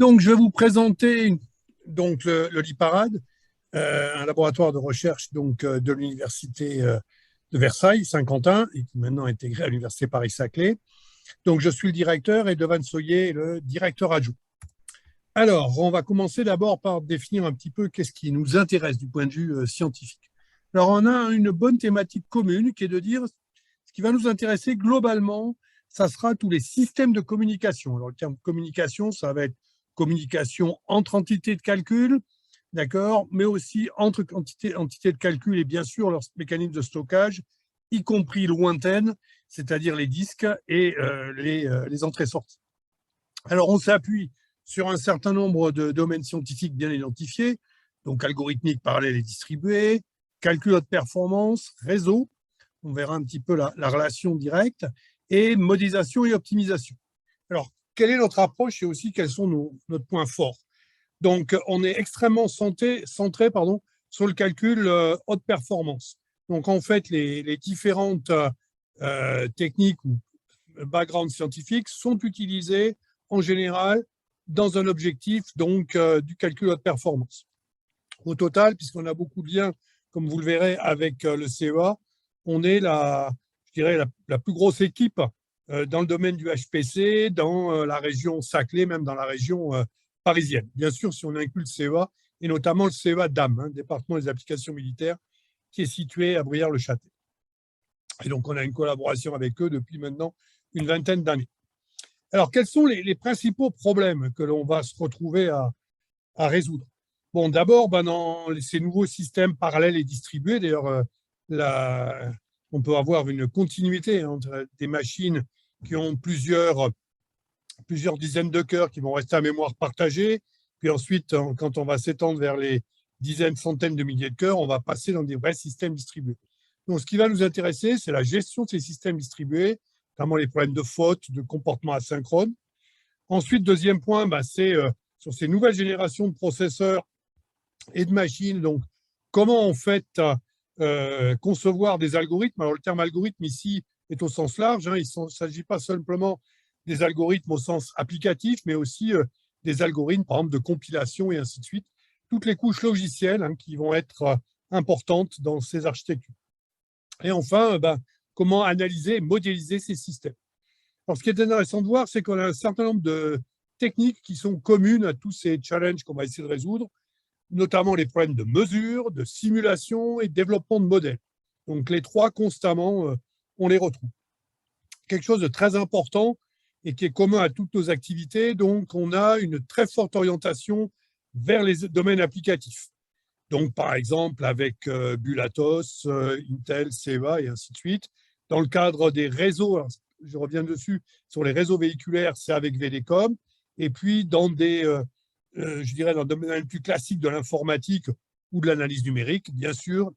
Donc, je vais vous présenter donc, le LIPARAD, un laboratoire de recherche donc, de l'Université de Versailles, Saint-Quentin, et qui maintenant est intégré à l'Université Paris-Saclay. Donc, je suis le directeur et Devan Soyer est le directeur adjoint. Alors, on va commencer d'abord par définir un petit peu qu'est-ce qui nous intéresse du point de vue scientifique. Alors, on a une bonne thématique commune qui est de dire ce qui va nous intéresser globalement, ça sera tous les systèmes de communication. Alors, le terme communication, ça va être communication entre entités de calcul, d'accord, mais aussi entre entités de calcul et bien sûr leurs mécanismes de stockage, y compris lointaines, c'est-à-dire les disques et les entrées-sorties. Alors, on s'appuie sur un certain nombre de domaines scientifiques bien identifiés, donc algorithmique, parallèle et distribué, calcul haute performance, réseau, on verra un petit peu la relation directe, et modélisation et optimisation. Alors, quelle est notre approche et aussi quels sont nos points forts? Donc, on est extrêmement centré sur le calcul haute performance. Donc, en fait, les différentes techniques ou backgrounds scientifiques sont utilisées en général dans un objectif donc du calcul haute performance. Au total, puisqu'on a beaucoup de liens, comme vous le verrez, avec le CEA, on est je dirais la plus grosse équipe dans le domaine du HPC, dans la région Saclay, même dans la région parisienne. Bien sûr, si on inclut le CEA, et notamment le CEA DAM, département des applications militaires, qui est situé à Bruyères-le-Châtelet. Et donc, on a une collaboration avec eux depuis maintenant une vingtaine d'années. Alors, quels sont les principaux problèmes que l'on va se retrouver à résoudre? Bon, d'abord, dans ces nouveaux systèmes parallèles et distribués, d'ailleurs, on peut avoir une continuité entre des machines qui ont plusieurs dizaines de cœurs qui vont rester à mémoire partagée. Puis ensuite, quand on va s'étendre vers les dizaines, centaines de milliers de cœurs, on va passer dans des vrais systèmes distribués. Donc, ce qui va nous intéresser, c'est la gestion de ces systèmes distribués, notamment les problèmes de faute, de comportement asynchrone. Ensuite, deuxième point, c'est sur ces nouvelles générations de processeurs et de machines. Donc, comment en fait concevoir des algorithmes? Alors, le terme algorithme ici est au sens large. Il ne s'agit pas simplement des algorithmes au sens applicatif, mais aussi des algorithmes, par exemple, de compilation et ainsi de suite. Toutes les couches logicielles qui vont être importantes dans ces architectures. Et enfin, comment analyser et modéliser ces systèmes. Alors, ce qui est intéressant de voir, c'est qu'on a un certain nombre de techniques qui sont communes à tous ces challenges qu'on va essayer de résoudre, notamment les problèmes de mesure, de simulation et de développement de modèles. Donc, les trois, constamment, on les retrouve. Quelque chose de très important et qui est commun à toutes nos activités, donc on a une très forte orientation vers les domaines applicatifs. Donc, par exemple, avec Bulatos, Intel, CEA et ainsi de suite. Dans le cadre des réseaux, alors, je reviens dessus, sur les réseaux véhiculaires, c'est avec VDCom. Et puis, dans je dirais, dans le domaine plus classique de l'informatique ou de l'analyse numérique, bien sûr,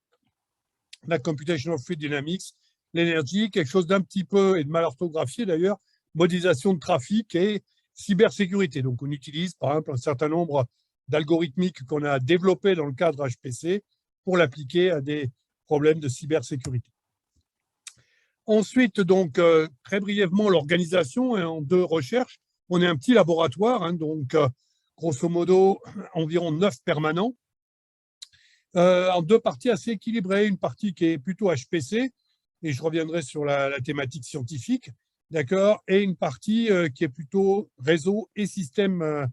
la Computational Fluid Dynamics, l'énergie, quelque chose d'un petit peu, et de mal orthographié d'ailleurs, modélisation de trafic et cybersécurité. Donc, on utilise, par exemple, un certain nombre d'algorithmiques qu'on a développés dans le cadre HPC pour l'appliquer à des problèmes de cybersécurité. Ensuite, donc, très brièvement, l'organisation en deux recherches. On est un petit laboratoire, donc, grosso modo, environ 9 permanents, en deux parties assez équilibrées. Une partie qui est plutôt HPC, et je reviendrai sur la thématique scientifique, d'accord, et une partie qui est plutôt réseau et système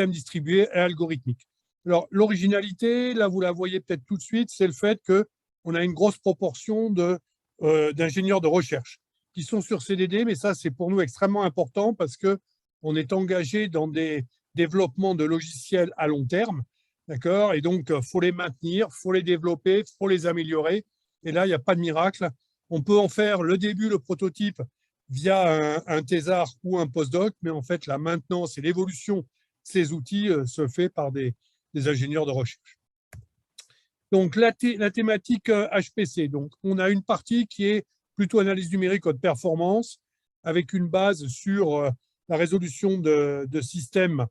distribué et algorithmique. Alors, l'originalité, là, vous la voyez peut-être tout de suite, c'est le fait qu'on a une grosse proportion d'ingénieurs de recherche qui sont sur CDD, mais ça, c'est pour nous extrêmement important parce qu'on est engagé dans des développements de logiciels à long terme, d'accord, et donc, il faut les maintenir, il faut les développer, il faut les améliorer, et là, il n'y a pas de miracle. On peut en faire le début, le prototype, via un thésard ou un postdoc, mais en fait, la maintenance et l'évolution ces outils se fait par des ingénieurs de recherche. Donc, la thématique HPC. Donc, on a une partie qui est plutôt analyse numérique haute performance, avec une base sur la résolution de systèmes,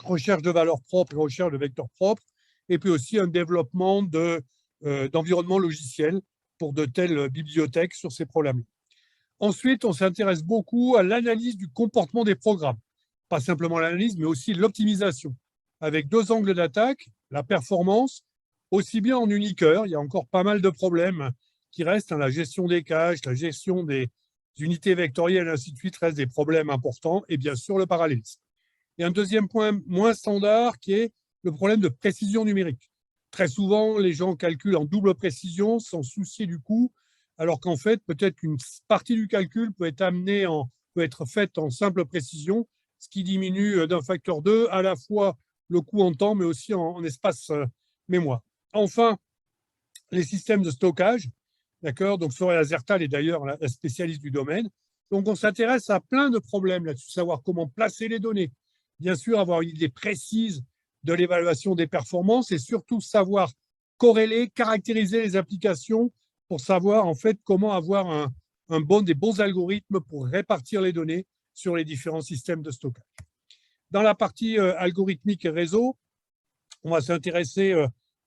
recherche de valeurs propres et recherche de vecteurs propres, et puis aussi un développement d'environnement logiciel pour de telles bibliothèques sur ces problèmes. Ensuite, on s'intéresse beaucoup à l'analyse du comportement des programmes. pas simplement l'analyse, mais aussi l'optimisation, avec deux angles d'attaque, la performance, aussi bien en Unicœur, il y a encore pas mal de problèmes qui restent, hein, la gestion des caches, la gestion des unités vectorielles, ainsi de suite, restent des problèmes importants, et bien sûr le parallélisme. Et un deuxième point moins standard qui est le problème de précision numérique. Très souvent, les gens calculent en double précision sans soucier du coût, alors qu'en fait, peut-être qu'une partie du calcul peut être faite en simple précision, ce qui diminue d'un facteur 2 à la fois le coût en temps, mais aussi en espace mémoire. Enfin, les systèmes de stockage, d'accord. Donc, Soraya Zertal est d'ailleurs la spécialiste du domaine. Donc, on s'intéresse à plein de problèmes là-dessus, savoir comment placer les données, bien sûr, avoir une idée précise de l'évaluation des performances et surtout savoir corréler, caractériser les applications pour savoir en fait comment avoir des bons algorithmes pour répartir les données sur les différents systèmes de stockage. Dans la partie algorithmique et réseau, on va s'intéresser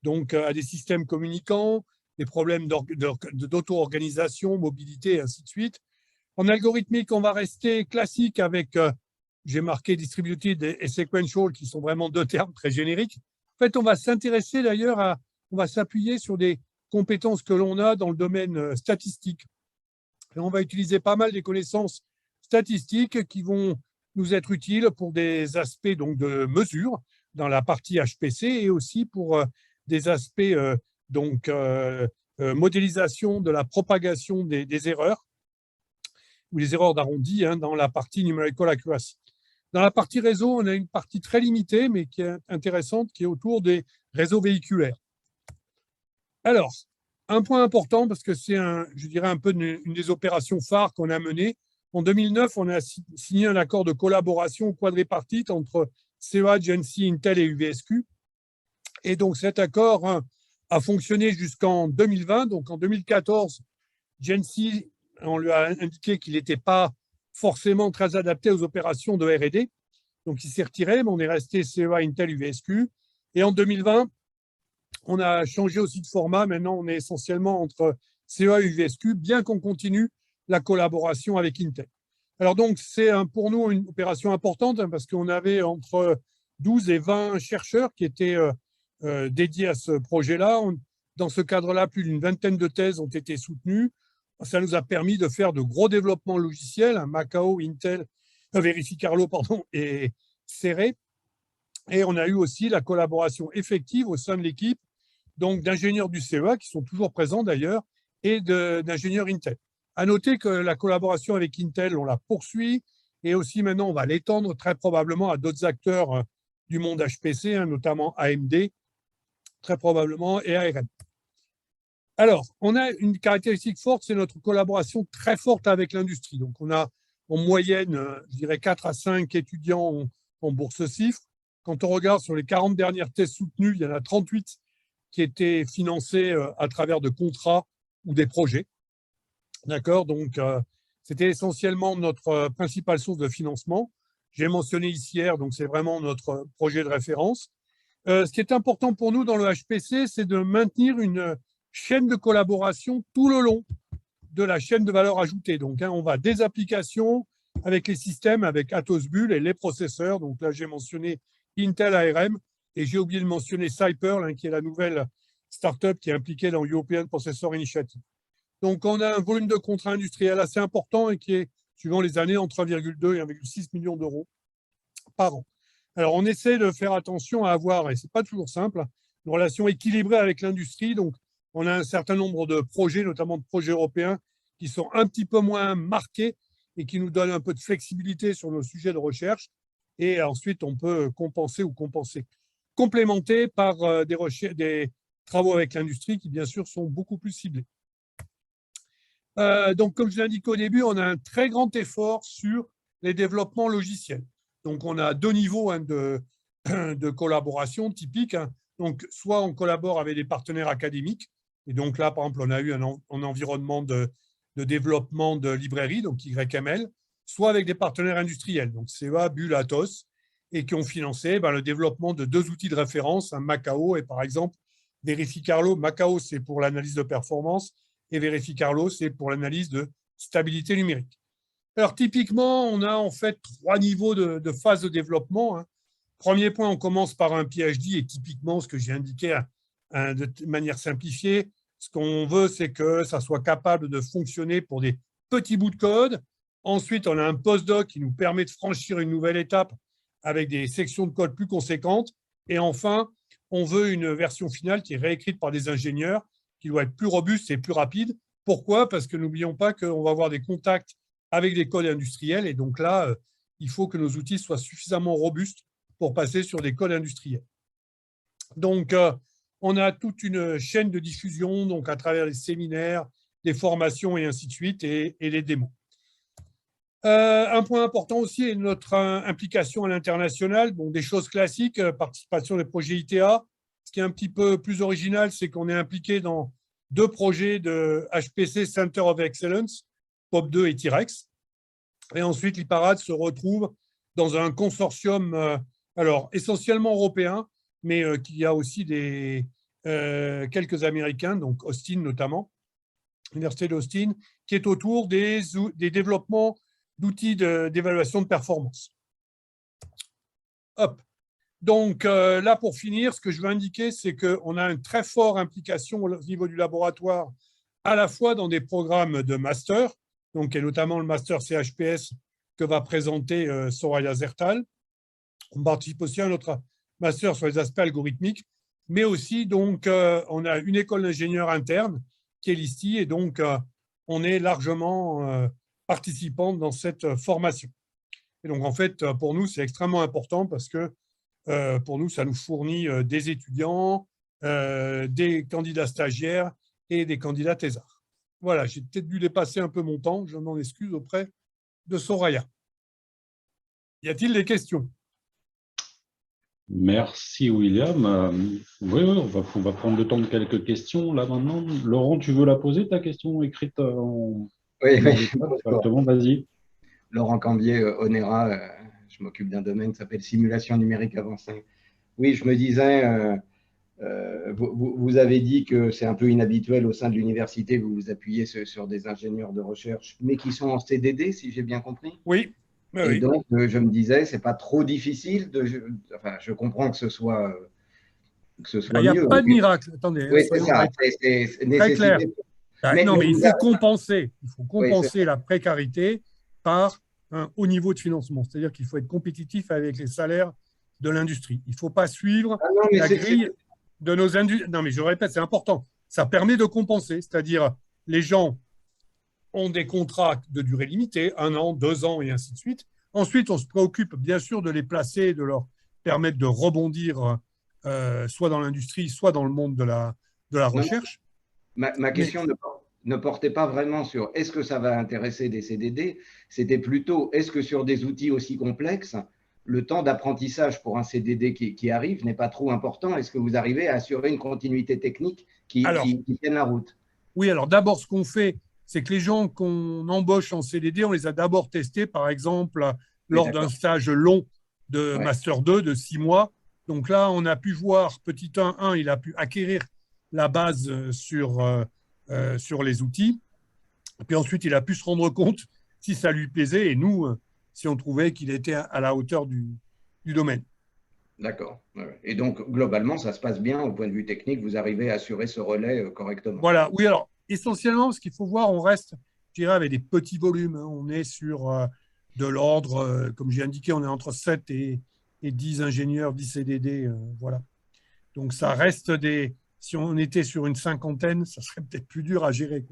donc à des systèmes communicants, des problèmes d'auto-organisation, mobilité, et ainsi de suite. En algorithmique, on va rester classique avec, j'ai marqué distributed et sequential, qui sont vraiment deux termes très génériques. En fait, on va s'intéresser d'ailleurs on va s'appuyer sur des compétences que l'on a dans le domaine statistique. Et on va utiliser pas mal des connaissances statistiques qui vont nous être utiles pour des aspects donc, de mesure dans la partie HPC et aussi pour des aspects modélisation de la propagation des erreurs ou les erreurs d'arrondi dans la partie numerical accuracy. Dans la partie réseau, on a une partie très limitée, mais qui est intéressante, qui est autour des réseaux véhiculaires. Alors, un point important, parce que c'est, je dirais, un peu une des opérations phares qu'on a menées. En 2009, on a signé un accord de collaboration quadripartite entre CEA, GENCI, Intel et UVSQ. Et donc, cet accord a fonctionné jusqu'en 2020. Donc, en 2014, GENCI, on lui a indiqué qu'il n'était pas forcément très adapté aux opérations de R&D. Donc, il s'est retiré, mais on est resté CEA, Intel, UVSQ. Et en 2020, on a changé aussi de format. Maintenant, on est essentiellement entre CEA et UVSQ, bien qu'on continue la collaboration avec Intel. Alors donc, c'est pour nous une opération importante parce qu'on avait entre 12 et 20 chercheurs qui étaient dédiés à ce projet-là. Dans ce cadre-là, plus d'une vingtaine de thèses ont été soutenues. Ça nous a permis de faire de gros développements logiciels, Macao, Intel, Verificarlo, et Serré. Et on a eu aussi la collaboration effective au sein de l'équipe donc d'ingénieurs du CEA, qui sont toujours présents d'ailleurs, et d'ingénieurs Intel. À noter que la collaboration avec Intel, on la poursuit, et aussi maintenant, on va l'étendre très probablement à d'autres acteurs du monde HPC, notamment AMD, très probablement, et ARM. Alors, on a une caractéristique forte, c'est notre collaboration très forte avec l'industrie. Donc, on a en moyenne, je dirais, 4 à 5 étudiants en bourse CIFRE. Quand on regarde sur les 40 dernières thèses soutenues, il y en a 38 qui étaient financés à travers de contrats ou des projets. D'accord. Donc, c'était essentiellement notre principale source de financement. J'ai mentionné ici hier, donc c'est vraiment notre projet de référence. Ce qui est important pour nous dans le HPC, c'est de maintenir une chaîne de collaboration tout le long de la chaîne de valeur ajoutée. Donc, on va des applications avec les systèmes, avec Atos Bull et les processeurs. Donc là, j'ai mentionné Intel, ARM, et j'ai oublié de mentionner Cyper, qui est la nouvelle start-up qui est impliquée dans European Processor Initiative. Donc, on a un volume de contrats industriels assez important et qui est, suivant les années, entre 1,2 et 1,6 million d'euros par an. Alors, on essaie de faire attention à avoir, et ce n'est pas toujours simple, une relation équilibrée avec l'industrie. Donc, on a un certain nombre de projets, notamment de projets européens, qui sont un petit peu moins marqués et qui nous donnent un peu de flexibilité sur nos sujets de recherche. Et ensuite, on peut complémenter par des travaux avec l'industrie qui, bien sûr, sont beaucoup plus ciblés. Donc, comme je l'ai indiqué au début, on a un très grand effort sur les développements logiciels. Donc, on a deux niveaux de collaboration typiques. Donc, soit on collabore avec des partenaires académiques. Et donc là, par exemple, on a eu un environnement de développement de librairie, donc YML, soit avec des partenaires industriels, donc CEA, Bull, Atos, et qui ont financé le développement de deux outils de référence, un Macao et par exemple Verificarlo. Macao, c'est pour l'analyse de performance et Verificarlo, c'est pour l'analyse de stabilité numérique. Alors, typiquement, on a en fait 3 niveaux de phase de développement, hein. Premier point, on commence par un PhD et typiquement, ce que j'ai indiqué de manière simplifiée, ce qu'on veut, c'est que ça soit capable de fonctionner pour des petits bouts de code. Ensuite, on a un postdoc qui nous permet de franchir une nouvelle étape avec des sections de code plus conséquentes. Et enfin, on veut une version finale qui est réécrite par des ingénieurs, qui doit être plus robuste et plus rapide. Pourquoi? Parce que n'oublions pas qu'on va avoir des contacts avec des codes industriels. Et donc là, il faut que nos outils soient suffisamment robustes pour passer sur des codes industriels. Donc, on a toute une chaîne de diffusion donc à travers les séminaires, des formations et ainsi de suite, et les démos. Un point important aussi est notre implication à l'international. Bon, des choses classiques, participation des projets ITA. Ce qui est un petit peu plus original, c'est qu'on est impliqué dans 2 projets de HPC Center of Excellence, POP2 et T-Rex. Et ensuite, l'IPARAD se retrouve dans un consortium, alors essentiellement européen, mais qui a aussi quelques Américains, donc Austin notamment, l'Université d'Austin, qui est autour des développements d'outils d'évaluation de performance. Hop. Donc là, pour finir, ce que je veux indiquer, c'est qu'on a une très forte implication au niveau du laboratoire, à la fois dans des programmes de master, donc, et notamment le master CHPS que va présenter Soraya Zertal. On participe aussi à notre master sur les aspects algorithmiques, mais aussi, donc, on a une école d'ingénieurs interne qui est l'ISTI, et donc, on est largement participants dans cette formation. Et donc, en fait, pour nous, c'est extrêmement important parce que pour nous, ça nous fournit des étudiants, des candidats stagiaires et des candidats thésards. Voilà, j'ai peut-être dû dépasser un peu mon temps, je m'en excuse auprès de Soraya. Y a-t-il des questions? Merci William. Oui, on va prendre le temps de quelques questions là maintenant. Laurent, tu veux la poser, ta question écrite Oui, directement, vas-y. Laurent Cambier, Onera, je m'occupe d'un domaine qui s'appelle simulation numérique avancée. Oui, je me disais, vous avez dit que c'est un peu inhabituel au sein de l'université, vous vous appuyez sur des ingénieurs de recherche, mais qui sont en CDD, si j'ai bien compris. Oui. Et donc, je me disais, c'est pas trop difficile enfin, je comprends que ce soit mieux. Il n'y a pas de miracle. Attendez, oui, c'est ça. C'est très clair. Non, mais il faut compenser. Il faut compenser la précarité par un haut niveau de financement. C'est-à-dire qu'il faut être compétitif avec les salaires de l'industrie. Il ne faut pas suivre la grille de nos industries. Non, mais je répète, c'est important. Ça permet de compenser. C'est-à-dire, les gens ont des contrats de durée limitée, 1 an, 2 ans, et ainsi de suite. Ensuite, on se préoccupe bien sûr de les placer, de leur permettre de rebondir soit dans l'industrie, soit dans le monde de la recherche. Ma question ne portait pas vraiment sur est-ce que ça va intéresser des CDD, c'était plutôt est-ce que sur des outils aussi complexes, le temps d'apprentissage pour un CDD qui arrive n'est pas trop important? Est-ce que vous arrivez à assurer une continuité technique qui tienne la route? Oui, alors d'abord, ce qu'on fait, c'est que les gens qu'on embauche en CDD, on les a d'abord testés, par exemple, lors d'un stage long de Master 2 de 6 mois. Donc là, on a pu voir, petit 1, il a pu acquérir la base sur les outils. Et puis ensuite, il a pu se rendre compte si ça lui plaisait et nous, si on trouvait qu'il était à la hauteur du domaine. D'accord. Et donc, globalement, ça se passe bien au point de vue technique, vous arrivez à assurer ce relais correctement. Voilà, oui, alors, essentiellement, ce qu'il faut voir, on reste, je dirais, avec des petits volumes. On est sur de l'ordre, comme j'ai indiqué, on est entre 7 et 10 ingénieurs, 10 CDD, voilà. Donc, ça reste si on était sur une cinquantaine, ça serait peut-être plus dur à gérer.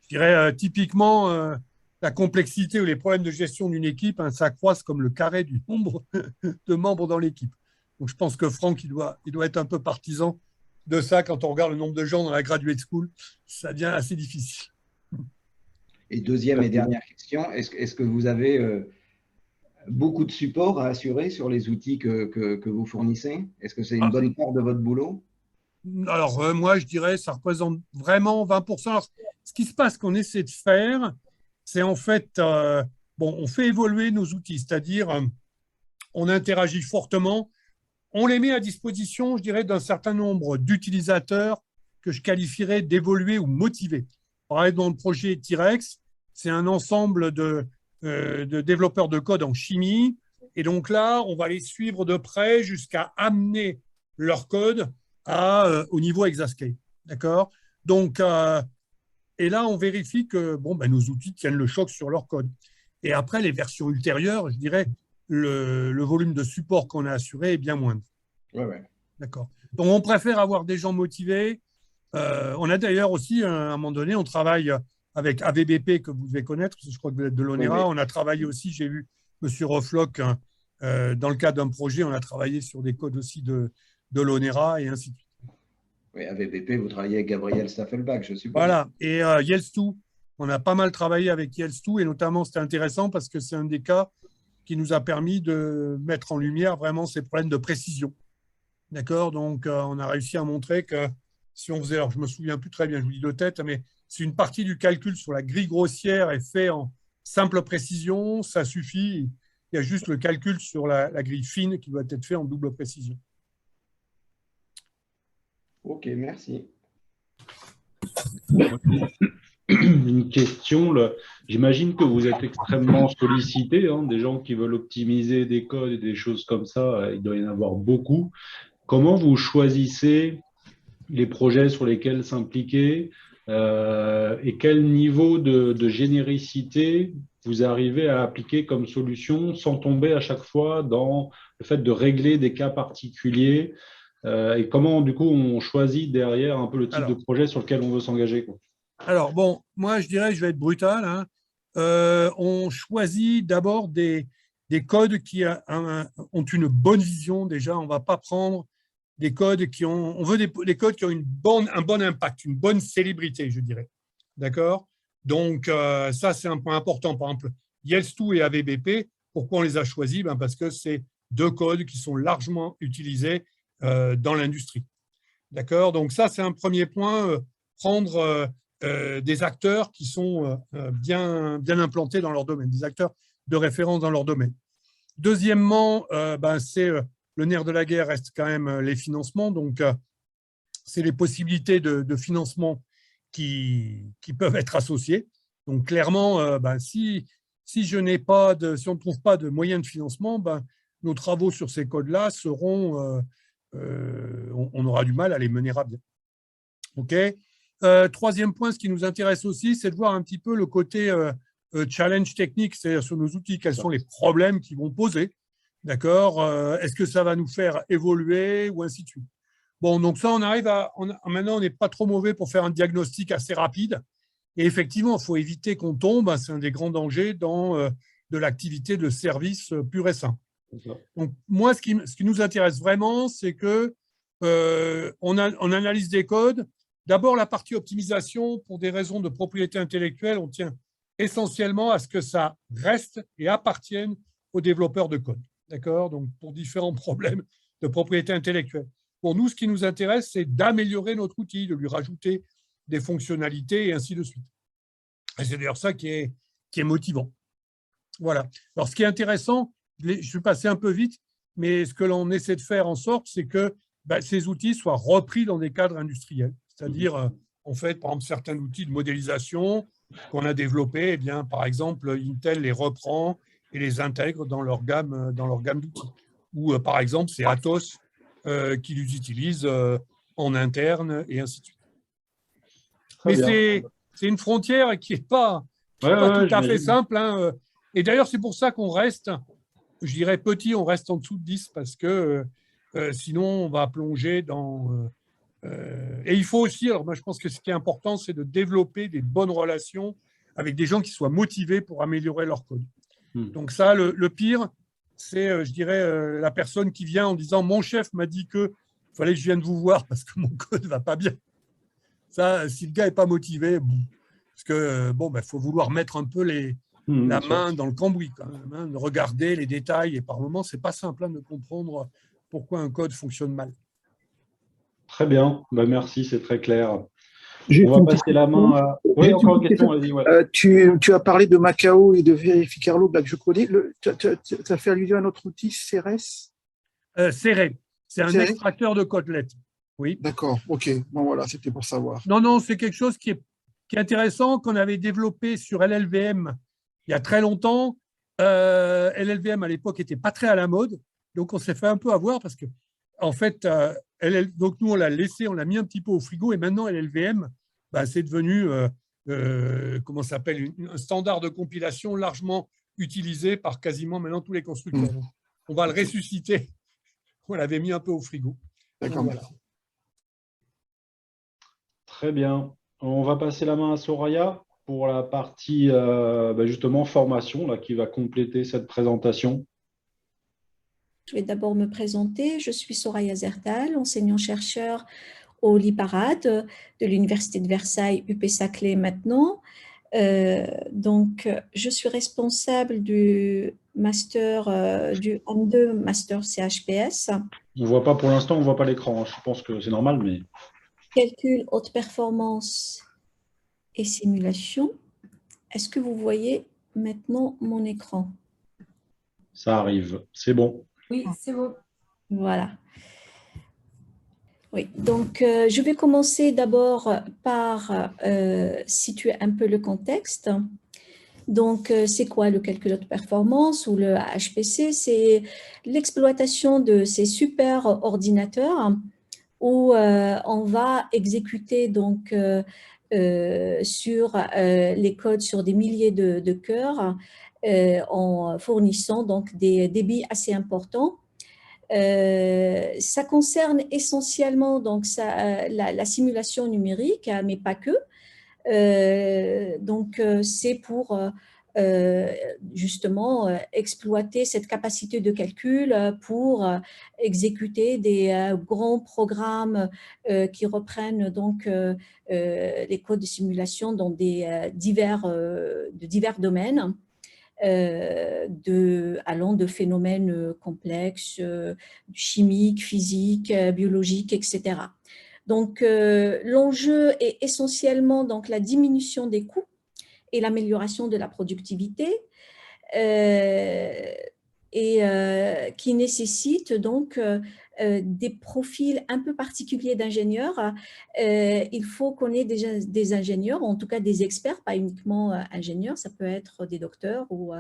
Je dirais, typiquement, la complexité ou les problèmes de gestion d'une équipe, s'accroissent comme le carré du nombre de membres dans l'équipe. Donc, je pense que Franck, il doit être un peu partisan de ça quand on regarde le nombre de gens dans la graduate school. Ça devient assez difficile. Et deuxième et dernière question, est-ce que vous avez beaucoup de support à assurer sur les outils que vous fournissez? Est-ce que c'est une bonne part de votre boulot? Alors, moi, je dirais ça représente vraiment 20%. Alors, ce qui se passe qu'on essaie de faire, c'est en fait, on fait évoluer nos outils, c'est-à-dire on interagit fortement, on les met à disposition, je dirais, d'un certain nombre d'utilisateurs que je qualifierais d'évoluer ou motivés. Par exemple, dans le projet T-Rex, c'est un ensemble de développeurs de code en chimie. Et donc là, on va les suivre de près jusqu'à amener leur code au niveau exascale. D'accord? Donc, et là, on vérifie que nos outils tiennent le choc sur leur code. Et après, les versions ultérieures, je dirais, le volume de support qu'on a assuré est bien moindre. Ouais. D'accord. Donc, on préfère avoir des gens motivés. On a d'ailleurs aussi, à un moment donné, on travaille avec AVBP, que vous devez connaître, parce que je crois que vous êtes de l'ONERA. Oui. On a travaillé aussi, j'ai vu M. Roflock, dans le cadre d'un projet, on a travaillé sur des codes aussi de l'ONERA et ainsi de suite. Oui, AVBP, vous travaillez avec Gabriel Staffelbach, je suppose. Voilà. Et Yells2, on a pas mal travaillé avec Yells2, et notamment, c'était intéressant parce que c'est un des cas qui nous a permis de mettre en lumière vraiment ces problèmes de précision. D'accord? Donc, on a réussi à montrer que si on faisait, alors je ne me souviens plus très bien, je vous dis de tête, mais si une partie du calcul sur la grille grossière est fait en simple précision, ça suffit. Il y a juste le calcul sur la grille fine qui doit être fait en double précision. Ok, merci. Une question, j'imagine que vous êtes extrêmement sollicité, des gens qui veulent optimiser des codes et des choses comme ça, il doit y en avoir beaucoup. Comment vous choisissez les projets sur lesquels s'impliquer et quel niveau de généricité vous arrivez à appliquer comme solution sans tomber à chaque fois dans le fait de régler des cas particuliers et comment du coup on choisit derrière un peu le type de projet sur lequel on veut s'engager, quoi. Alors moi je dirais, je vais être brutal, on choisit d'abord des codes qui ont une bonne vision déjà. On ne va pas prendre des codes on veut des codes qui ont un bon impact, une bonne célébrité, je dirais. D'accord? Donc, ça, c'est un point important. Par exemple, Yells2 et AVBP, pourquoi on les a choisis? Parce que c'est deux codes qui sont largement utilisés dans l'industrie. D'accord? Donc, ça, c'est un premier point, prendre des acteurs qui sont bien implantés dans leur domaine, des acteurs de référence dans leur domaine. Deuxièmement, c'est le nerf de la guerre reste quand même les financements. Donc, c'est les possibilités de financement qui peuvent être associées. Donc, clairement, si on ne trouve pas de moyens de financement, nos travaux sur ces codes-là seront, on aura du mal à les mener à bien. OK. Troisième point, ce qui nous intéresse aussi, c'est de voir un petit peu le côté challenge technique, c'est-à-dire sur nos outils, quels sont les problèmes qu'ils vont poser. D'accord? Est-ce que ça va nous faire évoluer ou ainsi de suite? Bon, donc ça, on arrive maintenant, on n'est pas trop mauvais pour faire un diagnostic assez rapide. Et effectivement, il faut éviter qu'on tombe, c'est un des grands dangers dans de l'activité de service pur et simple. Donc, moi, ce qui nous intéresse vraiment, c'est que on analyse des codes. D'abord, la partie optimisation, pour des raisons de propriété intellectuelle, on tient essentiellement à ce que ça reste et appartienne aux développeurs de code. D'accord? Donc, pour différents problèmes de propriété intellectuelle. Pour nous, ce qui nous intéresse, c'est d'améliorer notre outil, de lui rajouter des fonctionnalités et ainsi de suite. Et c'est d'ailleurs ça qui est motivant. Voilà. Alors, ce qui est intéressant, je suis passé un peu vite, mais ce que l'on essaie de faire en sorte, c'est que ces outils soient repris dans des cadres industriels. C'est-à-dire, en fait, par exemple, certains outils de modélisation qu'on a développés, par exemple, Intel les reprend et les intègre dans leur gamme d'outils. Ou, par exemple, c'est Atos qui les utilise en interne et ainsi de suite. Mais c'est une frontière qui n'est pas tout à fait simple. Et d'ailleurs, c'est pour ça qu'on reste, je dirais petit, on reste en dessous de 10 parce que sinon, on va plonger dans… et il faut aussi, alors moi, je pense que ce qui est important, c'est de développer des bonnes relations avec des gens qui soient motivés pour améliorer leur code. Donc ça, le pire, c'est, je dirais, la personne qui vient en disant « Mon chef m'a dit qu'il fallait que je vienne vous voir parce que mon code ne va pas bien. » Ça, si le gars n'est pas motivé, parce que faut vouloir mettre un peu la main dans le cambouis, quand même, de regarder les détails. Et par moments, ce n'est pas simple de comprendre pourquoi un code fonctionne mal. Très bien, merci, c'est très clair. On va passer la main à… Oui, encore une question, vas-y. Ouais. Tu as parlé de Macao et de Verificarlo, que je connais. Tu as fait allusion à notre outil CRS? CRE, c'est un extracteur de côtelettes. Oui. D'accord, ok. Bon, voilà, c'était pour savoir. Non, c'est quelque chose qui est intéressant, qu'on avait développé sur LLVM il y a très longtemps, LLVM à l'époque n'était pas très à la mode, donc on s'est fait un peu avoir parce que, en fait, donc nous on l'a laissé, on l'a mis un petit peu au frigo et maintenant LLVM, bah, c'est devenu, comment ça s'appelle, un standard de compilation largement utilisé par quasiment maintenant tous les constructeurs. Donc, on va le ressusciter. On l'avait mis un peu au frigo. D'accord. Voilà. Très bien. On va passer la main à Soraya pour la partie justement formation là, qui va compléter cette présentation. Je vais d'abord me présenter. Je suis Soraya Zertal, enseignant-chercheur au LIPARAD de l'Université de Versailles, UP-Saclay maintenant. Donc, je suis responsable du master, du M2 Master CHPS. On voit pas pour l'instant, on voit pas l'écran. Je pense que c'est normal, mais Calcul, haute performance et simulation. Est-ce que vous voyez maintenant mon écran? ça arrive. C'est bon. Oui, c'est bon. Voilà. Oui, donc je vais commencer d'abord par situer un peu le contexte. Donc, c'est quoi le calcul haute performance ou le HPC? C'est l'exploitation de ces super ordinateurs où on va exécuter donc sur les codes sur des milliers de cœurs en fournissant donc des débits assez importants. Ça concerne essentiellement donc la simulation numérique, mais pas que. Donc, c'est pour justement exploiter cette capacité de calcul pour exécuter des grands programmes qui reprennent donc les codes de simulation dans de divers domaines. Allant de phénomènes complexes, chimiques, physiques, biologiques, etc. Donc, l'enjeu est essentiellement donc, la diminution des coûts et l'amélioration de la productivité qui nécessite donc des profils un peu particuliers d'ingénieurs. Il faut qu'on ait des ingénieurs, en tout cas des experts, pas uniquement ingénieurs, ça peut être des docteurs ou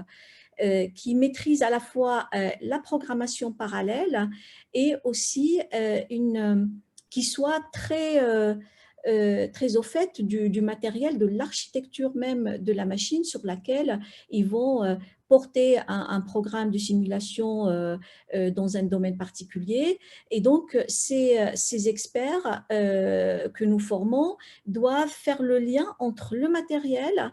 qui maîtrisent à la fois la programmation parallèle et aussi qui soit très au fait du matériel, de l'architecture même de la machine sur laquelle ils vont porter un programme de simulation dans un domaine particulier. Et donc, ces experts que nous formons doivent faire le lien entre le matériel,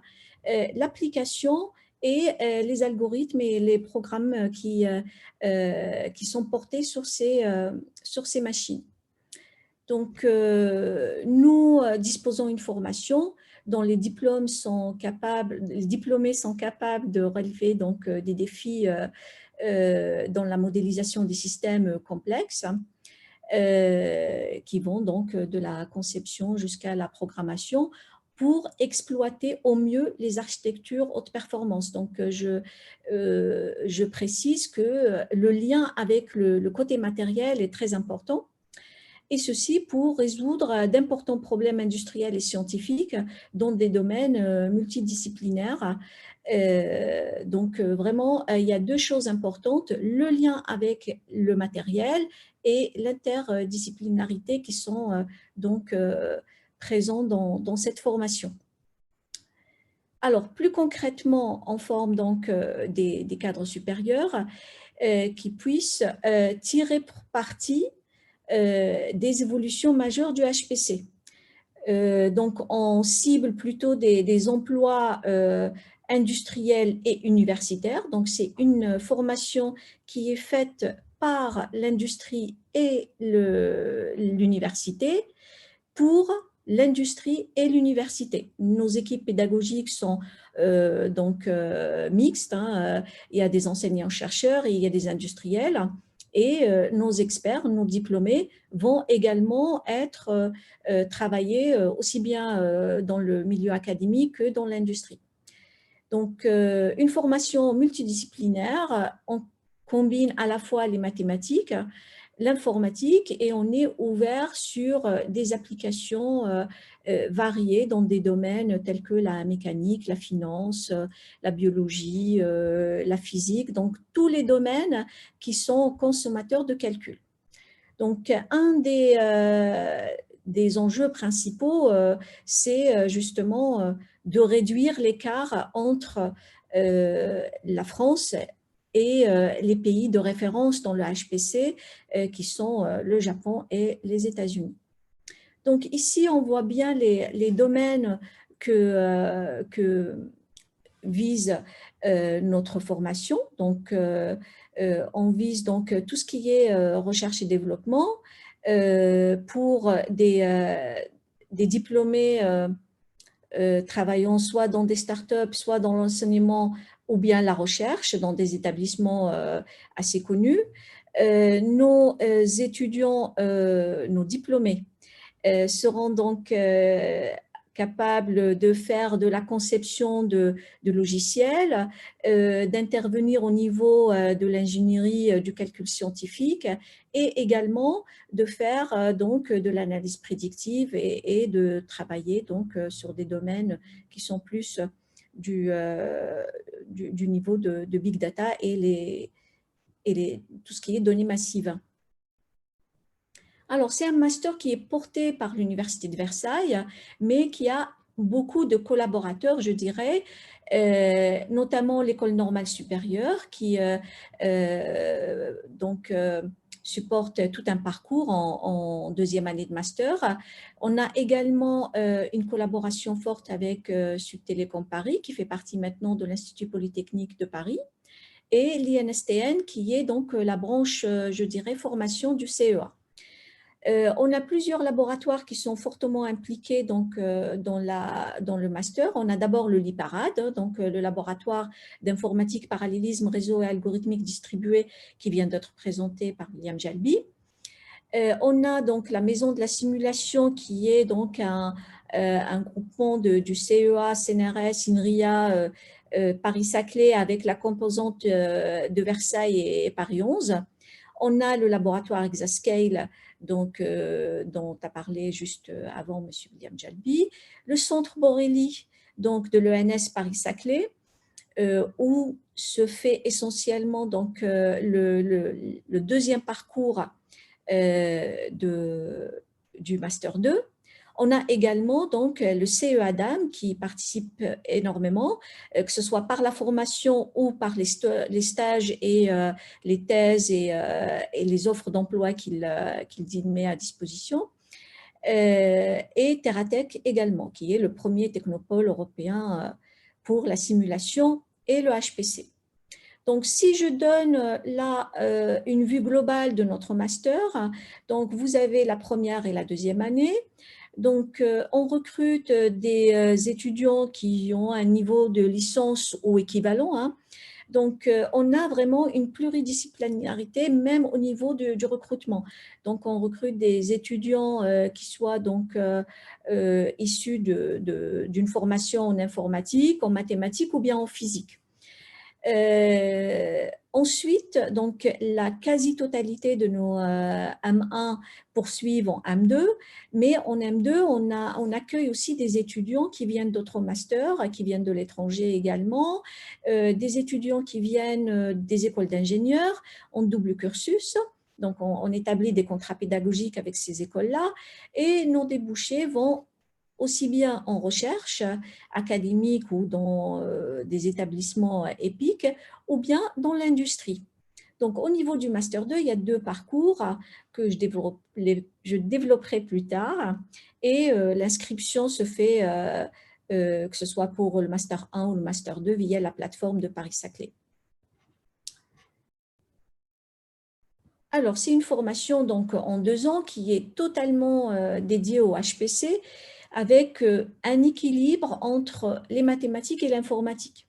l'application et les algorithmes et les programmes qui sont portés sur ces machines. Donc, nous disposons d'une formation dont les diplômés sont capables de relever donc, des défis dans la modélisation des systèmes complexes qui vont donc de la conception jusqu'à la programmation pour exploiter au mieux les architectures haute performance. Donc, je précise que le lien avec le côté matériel est très important. Et ceci pour résoudre d'importants problèmes industriels et scientifiques dans des domaines multidisciplinaires. Donc, vraiment, il y a deux choses importantes, le lien avec le matériel et l'interdisciplinarité qui sont donc présents dans cette formation. Alors, plus concrètement, on forme donc des cadres supérieurs qui puissent tirer parti des évolutions majeures du HPC. Donc, on cible plutôt des emplois industriels et universitaires. Donc, c'est une formation qui est faite par l'industrie et l'université pour l'industrie et l'université. Nos équipes pédagogiques sont mixtes. Il y a des enseignants-chercheurs et il y a des industriels. Et nos experts, nos diplômés vont également être travaillés aussi bien dans le milieu académique que dans l'industrie. Donc, une formation multidisciplinaire, on combine à la fois les mathématiques, l'informatique et on est ouvert sur des applications variées dans des domaines tels que la mécanique, la finance, la biologie, la physique, donc tous les domaines qui sont consommateurs de calcul. Donc, un des enjeux principaux, c'est justement de réduire l'écart entre la France et les pays de référence dans le HPC, qui sont le Japon et les États-Unis. Donc, ici, on voit bien les domaines que vise notre formation. Donc, on vise donc tout ce qui est recherche et développement pour des diplômés travaillant soit dans des startups, soit dans l'enseignement ou bien la recherche dans des établissements assez connus. Nos étudiants, nos diplômés seront donc capables de faire de la conception de logiciels, d'intervenir au niveau de l'ingénierie du calcul scientifique et également de faire donc de l'analyse prédictive et de travailler donc sur des domaines qui sont plus du niveau de big data et tout ce qui est données massives. Alors, c'est un master qui est porté par l'Université de Versailles, mais qui a beaucoup de collaborateurs, je dirais, notamment l'École normale supérieure, qui supporte tout un parcours en deuxième année de master. On a également une collaboration forte avec Sud Télécom Paris, qui fait partie maintenant de l'Institut Polytechnique de Paris, et l'INSTN, qui est donc la branche, je dirais, formation du CEA. On a plusieurs laboratoires qui sont fortement impliqués donc, dans le master. On a d'abord le LIPARAD, donc le laboratoire d'informatique, parallélisme, réseau et algorithmique distribué qui vient d'être présenté par William Jalby. On a donc la maison de la simulation qui est donc un groupement du CEA, CNRS, INRIA, Paris-Saclay avec la composante de Versailles et Paris 11. On a le laboratoire Exascale, donc, dont a parlé juste avant M. William Jalby, le centre Borelli, donc de l'ENS Paris-Saclay, où se fait essentiellement donc, le deuxième parcours du Master 2. On a également donc le CEADAM qui participe énormément, que ce soit par la formation ou par les stages et les thèses et les offres d'emploi qu'il met à disposition. Et Terratech également, qui est le premier technopôle européen pour la simulation et le HPC. Donc, si je donne là une vue globale de notre master, donc vous avez la première et la deuxième année. Donc, on recrute des étudiants qui ont un niveau de licence ou équivalent. Hein. Donc, on a vraiment une pluridisciplinarité, même au niveau du recrutement. Donc, on recrute des étudiants qui soient donc, issus d'une formation en informatique, en mathématiques ou bien en physique. Ensuite, donc, la quasi-totalité de nos M1 poursuivent en M2, mais en M2, on accueille aussi des étudiants qui viennent d'autres masters, qui viennent de l'étranger également, des étudiants qui viennent des écoles d'ingénieurs en double cursus. Donc, on établit des contrats pédagogiques avec ces écoles-là et nos débouchés vont aussi bien en recherche académique ou dans des établissements EPIC, ou bien dans l'industrie. Donc, au niveau du Master 2, il y a deux parcours que je développerai plus tard, et l'inscription se fait, que ce soit pour le Master 1 ou le Master 2, via la plateforme de Paris-Saclay. Alors, c'est une formation donc, en 2 ans qui est totalement dédiée au HPC, avec un équilibre entre les mathématiques et l'informatique.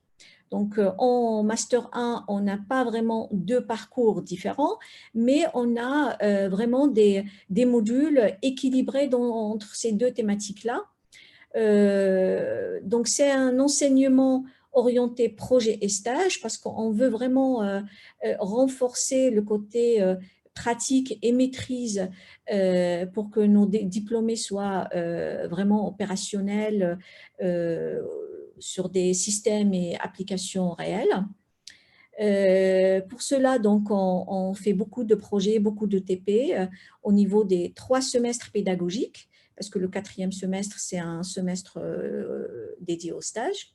Donc, en Master 1, on n'a pas vraiment 2 parcours différents, mais on a vraiment des modules équilibrés entre ces 2 thématiques-là. Donc, c'est un enseignement orienté projet et stage parce qu'on veut vraiment renforcer le côté pratique et maîtrise pour que nos diplômés soient vraiment opérationnels sur des systèmes et applications réelles. Pour cela, donc, on fait beaucoup de projets, beaucoup de TP au niveau des 3 semestres pédagogiques, parce que le 4e semestre, c'est un semestre dédié au stage.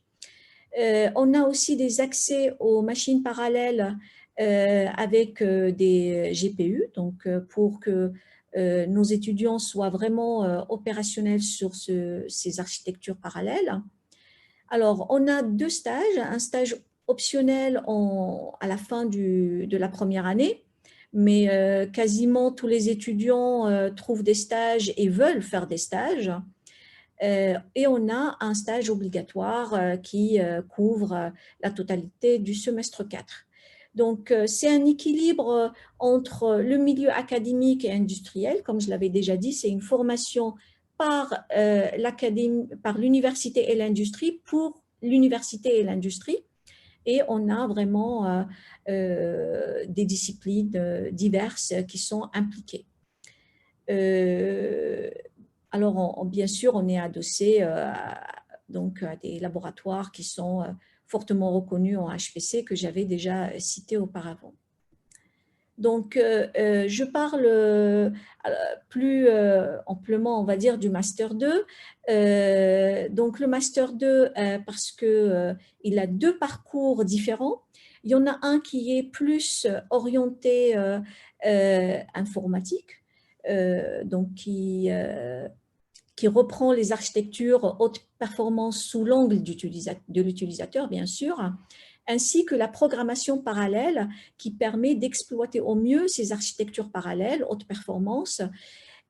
On a aussi des accès aux machines parallèles avec des GPU, donc pour que nos étudiants soient vraiment opérationnels sur ces architectures parallèles. Alors, on a 2 stages, un stage optionnel à la fin de la première année, mais quasiment tous les étudiants trouvent des stages et veulent faire des stages. Et on a un stage obligatoire qui couvre la totalité du semestre 4. Donc, c'est un équilibre entre le milieu académique et industriel. Comme je l'avais déjà dit, c'est une formation par l'université et l'industrie pour l'université et l'industrie. Et on a vraiment des disciplines diverses qui sont impliquées. Alors, bien sûr, on est adossé donc, à des laboratoires qui sont fortement reconnus en HPC que j'avais déjà cités auparavant. Donc, je parle plus amplement, on va dire, du Master 2. Donc, le Master 2, parce qu'il a 2 parcours différents. Il y en a un qui est plus orienté informatique, donc qui reprend les architectures haute performance sous l'angle de l'utilisateur, bien sûr, ainsi que la programmation parallèle qui permet d'exploiter au mieux ces architectures parallèles haute performance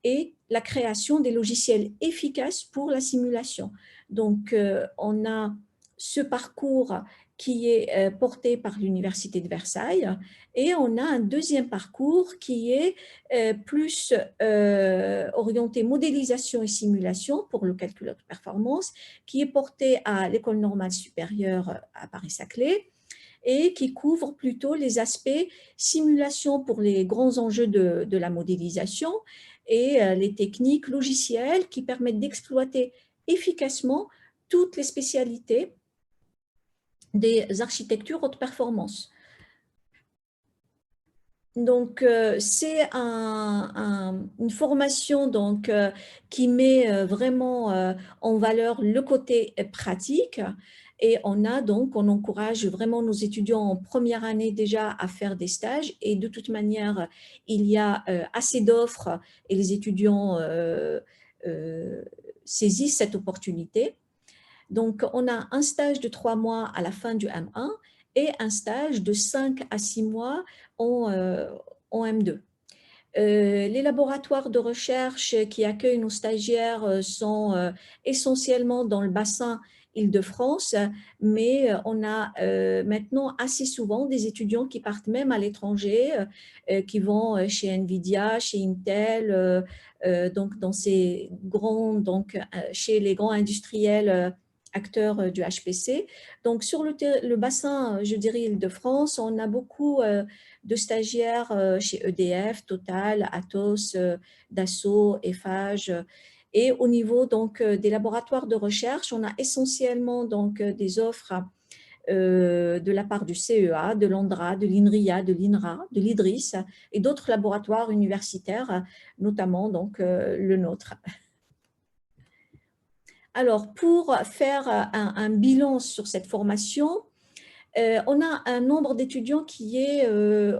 et la création des logiciels efficaces pour la simulation. Donc, on a ce parcours qui est porté par l'Université de Versailles et on a un deuxième parcours qui est plus orienté modélisation et simulation pour le calcul haute performance, qui est porté à l'École normale supérieure à Paris-Saclay et qui couvre plutôt les aspects simulation pour les grands enjeux de la modélisation et les techniques logicielles qui permettent d'exploiter efficacement toutes les spécialités des architectures haute performance. Donc, c'est une formation donc, qui met vraiment en valeur le côté pratique et on encourage vraiment nos étudiants en première année déjà à faire des stages et de toute manière, il y a assez d'offres et les étudiants saisissent cette opportunité. Donc, on a un stage de 3 mois à la fin du M1 et un stage de 5 à 6 mois en M2. Les laboratoires de recherche qui accueillent nos stagiaires sont essentiellement dans le bassin Île-de-France, mais on a maintenant assez souvent des étudiants qui partent même à l'étranger, qui vont chez NVIDIA, chez Intel, donc dans ces grands, chez les grands industriels acteurs du HPC. Donc, sur le bassin, je dirais, Île-de-France, on a beaucoup de stagiaires chez EDF, Total, Atos, Dassault, Eiffage. Et au niveau donc, des laboratoires de recherche, on a essentiellement donc, des offres de la part du CEA, de l'ANDRA, de l'INRIA, de l'INRA, de l'IDRIS et d'autres laboratoires universitaires, notamment donc, le nôtre. Alors, pour faire un bilan sur cette formation, on a un nombre d'étudiants qui est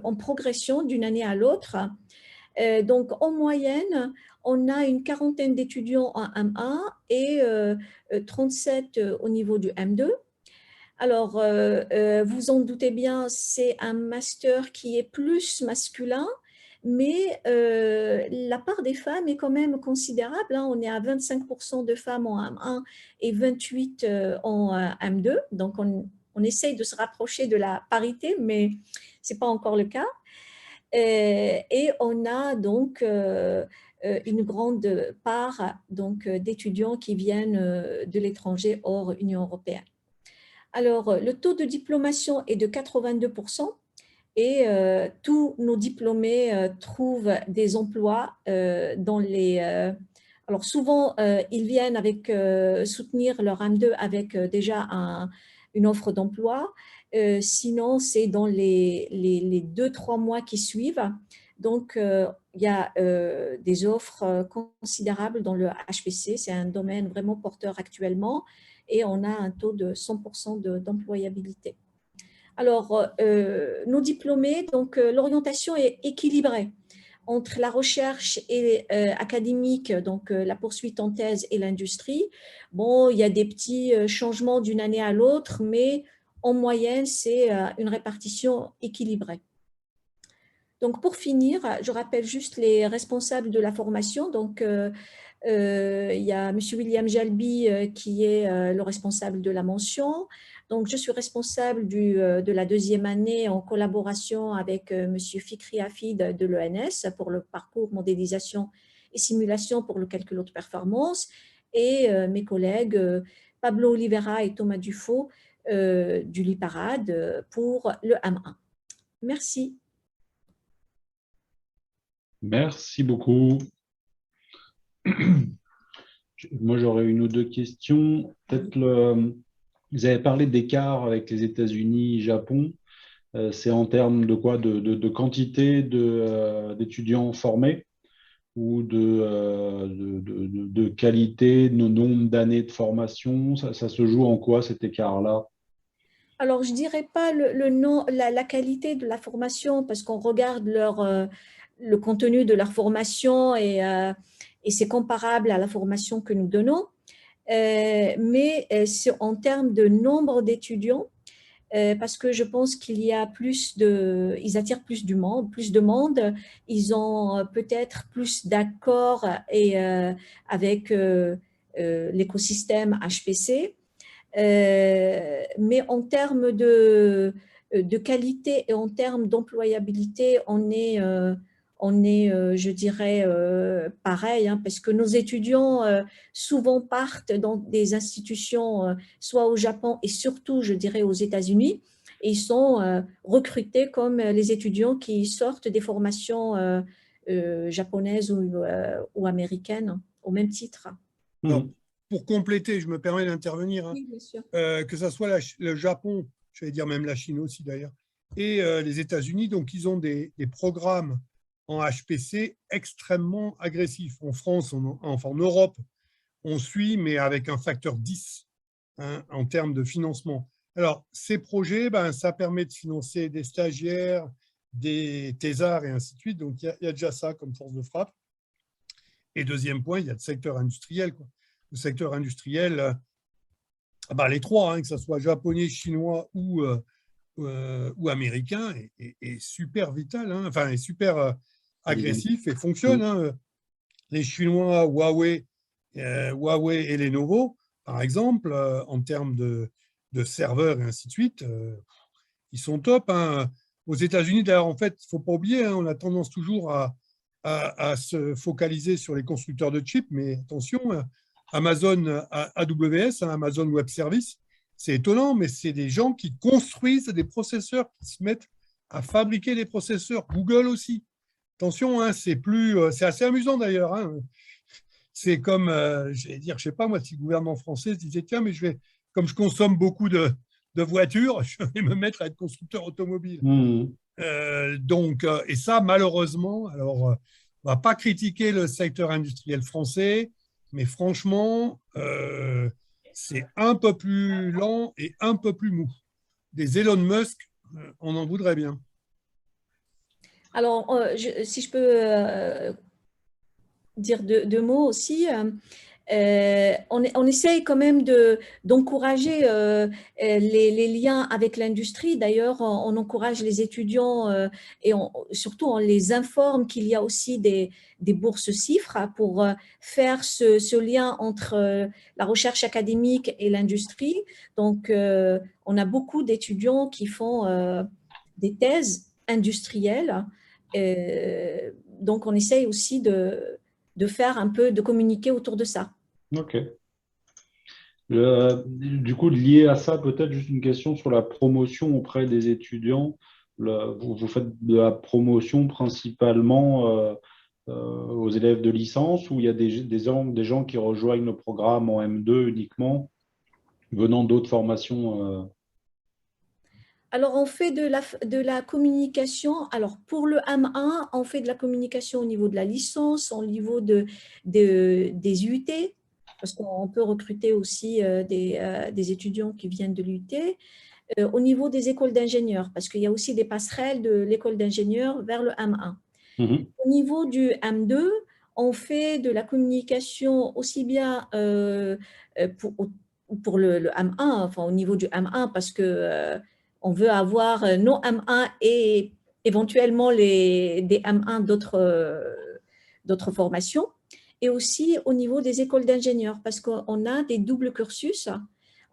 en progression d'une année à l'autre. Donc, en moyenne, on a une quarantaine d'étudiants en M1 et 37 au niveau du M2. Alors, vous en doutez bien, c'est un master qui est plus masculin, mais la part des femmes est quand même considérable. Hein. On est à 25% de femmes en M1 et 28% en M2. Donc, on essaye de se rapprocher de la parité, mais ce n'est pas encore le cas. Et on a donc une grande part d'étudiants qui viennent de l'étranger hors Union européenne. Alors, le taux de diplomation est de 82%. Et tous nos diplômés trouvent des emplois dans les… alors souvent, ils viennent avec, soutenir leur M2 avec déjà une offre d'emploi. Sinon, c'est dans les 2-3 mois qui suivent. Donc, il y a des offres considérables dans le HPC. C'est un domaine vraiment porteur actuellement et on a un taux de 100% d'employabilité. Alors, nos diplômés, donc l'orientation est équilibrée entre la recherche et, académique, donc la poursuite en thèse et l'industrie. Bon, il y a des petits changements d'une année à l'autre, mais en moyenne, c'est une répartition équilibrée. Donc, pour finir, je rappelle juste les responsables de la formation. Donc, il y a M. William Jalbi qui est le responsable de la mention. Donc, je suis responsable de la 2e année en collaboration avec M. Fikri Hafid de l'ENS pour le parcours modélisation et simulation pour le calcul haute performance et mes collègues Pablo Oliveira et Thomas Dufaux du LIPARAD pour le AM1. Merci. Merci beaucoup. Moi, j'aurais une ou deux questions. Peut-être vous avez parlé d'écart avec les États-Unis, Japon. C'est en termes de quoi? De quantité d'étudiants formés ou de qualité, de nombre d'années de formation? Ça se joue en quoi cet écart-là? Alors, je ne dirais pas la qualité de la formation parce qu'on regarde le contenu de leur formation et c'est comparable à la formation que nous donnons. Mais c'est en termes de nombre d'étudiants parce que je pense ils attirent plus de monde, ils ont peut-être plus d'accords avec l'écosystème HPC. Mais en termes de qualité et en termes d'employabilité, on est, je dirais, pareil, hein, parce que nos étudiants souvent partent dans des institutions, soit au Japon et surtout, je dirais, aux États-Unis, et ils sont recrutés comme les étudiants qui sortent des formations japonaises ou américaines, au même titre. Alors, pour compléter, je me permets d'intervenir, hein, Oui, bien sûr. que ce soit le Japon, j'allais dire même la Chine aussi d'ailleurs, et les États-Unis, donc ils ont des programmes en HPC extrêmement agressifs. En France, enfin en Europe, on suit, mais avec un facteur 10 hein, en termes de financement. Alors, ces projets, ça permet de financer des stagiaires, des thésards et ainsi de suite. Donc, il y a déjà ça comme force de frappe. Et deuxième point, il y a le secteur industriel, quoi. Le secteur industriel, les trois, hein, que ce soit japonais, chinois ou américain, est super vital, hein, enfin, est super agressif et fonctionne. Hein. Les Chinois, Huawei et Lenovo, par exemple, en termes de serveurs et ainsi de suite, ils sont top. Hein. Aux États-Unis, d'ailleurs, en fait, il ne faut pas oublier, hein, on a tendance toujours à se focaliser sur les constructeurs de chips, mais attention, Amazon AWS, Amazon Web Services, c'est étonnant, mais c'est des gens qui construisent des processeurs, qui se mettent à fabriquer des processeurs. Google aussi. Attention, hein, c'est assez amusant d'ailleurs. Hein. C'est comme, j'allais dire, je ne sais pas moi, si le gouvernement français se disait, tiens, mais comme je consomme beaucoup de voitures, je vais me mettre à être constructeur automobile. Et ça, malheureusement, alors, on ne va pas critiquer le secteur industriel français, mais franchement, c'est un peu plus lent et un peu plus mou. Des Elon Musk, on en voudrait bien. Alors, si je peux dire deux mots aussi, on essaye quand même d'encourager les liens avec l'industrie. D'ailleurs, on encourage les étudiants et surtout on les informe qu'il y a aussi des bourses CIFRE pour faire ce lien entre la recherche académique et l'industrie. Donc, on a beaucoup d'étudiants qui font des thèses industrielles. Donc, on essaye aussi de faire un peu, de communiquer autour de ça. Ok. Du coup, lié à ça, peut-être juste une question sur la promotion auprès des étudiants. Vous faites de la promotion principalement aux élèves de licence, ou il y a des gens qui rejoignent le programme en M2 uniquement, venant d'autres formations Alors, on fait de la communication. Alors, pour le M1, on fait de la communication au niveau de la licence, au niveau des UT, parce qu'on peut recruter aussi des étudiants qui viennent de l'UT, au niveau des écoles d'ingénieurs, parce qu'il y a aussi des passerelles de l'école d'ingénieurs vers le M1. Mhm. Au niveau du M2, on fait de la communication aussi bien pour le M1, enfin au niveau du M1, parce que on veut avoir nos M1 et éventuellement des M1 d'autres formations, et aussi au niveau des écoles d'ingénieurs, parce qu'on a des doubles cursus.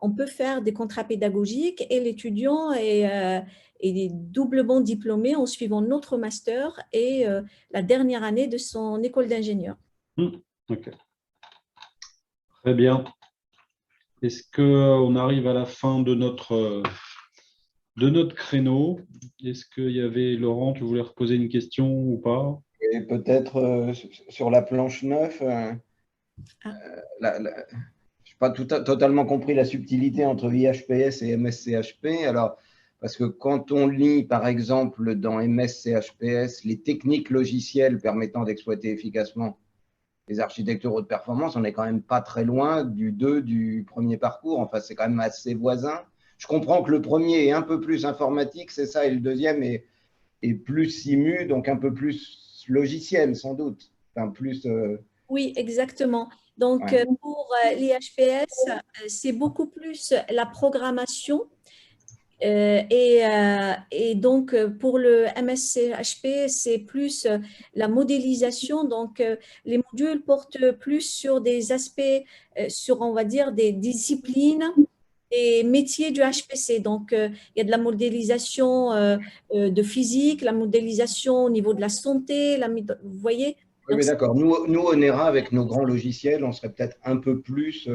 On peut faire des contrats pédagogiques et l'étudiant est doublement diplômé en suivant notre master et la dernière année de son école d'ingénieur. Ok. Très bien. Est-ce qu'on arrive à la fin de notre créneau? Est-ce qu'il y avait, Laurent, tu voulais reposer une question ou pas? Et peut-être sur la planche 9, Ah. je n'ai pas totalement compris la subtilité entre IHPS et MSCHP. Alors, parce que quand on lit, par exemple, dans MSCHPS, les techniques logicielles permettant d'exploiter efficacement les architectures haute performance, on n'est quand même pas très loin du 2 du premier parcours. Enfin, c'est quand même assez voisin. Je comprends que le premier est un peu plus informatique, c'est ça, et le deuxième est plus simu, donc un peu plus logiciel, sans doute. Enfin, plus. Oui, exactement. Donc, Ouais. pour l'IHPS, c'est beaucoup plus la programmation. Et donc, pour le MSCHP, c'est plus la modélisation. Donc, les modules portent plus sur des aspects, sur, on va dire, des disciplines et métiers du HPC. Donc, il y a de la modélisation de physique, la modélisation au niveau de la santé, vous voyez? Oui, Donc, mais d'accord. Nous, on ira avec nos grands logiciels, on serait peut-être un peu plus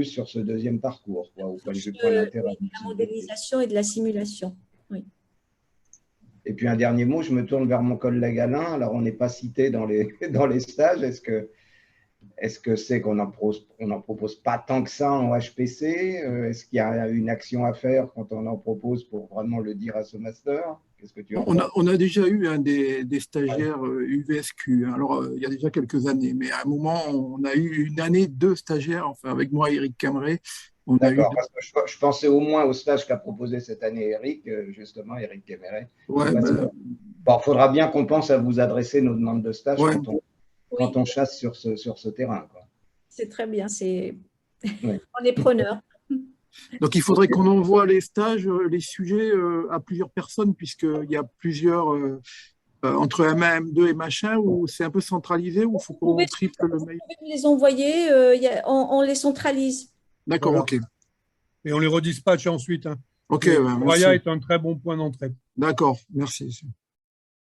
sur ce deuxième parcours, quoi, au point de vue point d'intérêt. oui, de la modélisation et de la simulation. Oui. Et puis un dernier mot, je me tourne vers mon collègue Alain. Alors, on n'est pas cité dans les stages. Est-ce que c'est qu'on n'en propose pas tant que ça en HPC? Est-ce qu'il y a une action à faire quand on en propose pour vraiment le dire à ce master? Qu'est-ce que tu en penses? On a déjà eu des stagiaires UVSQ, hein. Alors, il y a déjà quelques années, mais à un moment, on a eu une année, deux stagiaires, enfin avec moi, Eric Camré, on a eu D'accord, parce que je pensais au moins au stage qu'a proposé cette année Eric, justement, Eric Kéméré. ouais, Bon, il faudra bien qu'on pense à vous adresser nos demandes de stage ouais. quand Oui, on chasse sur ce terrain, quoi. c'est très bien. Oui. On est preneur. Donc, il faudrait qu'on envoie les stages, les sujets à plusieurs personnes, puisqu'il y a plusieurs, entre M1, M2 et machin, où c'est un peu centralisé, où il faut qu'on triple le mail. Vous pouvez les envoyer, on les centralise. D'accord, Voilà. ok. Et on les redispatche ensuite, hein. Ok, Mais merci. Soraya est un très bon point d'entrée. D'accord, merci.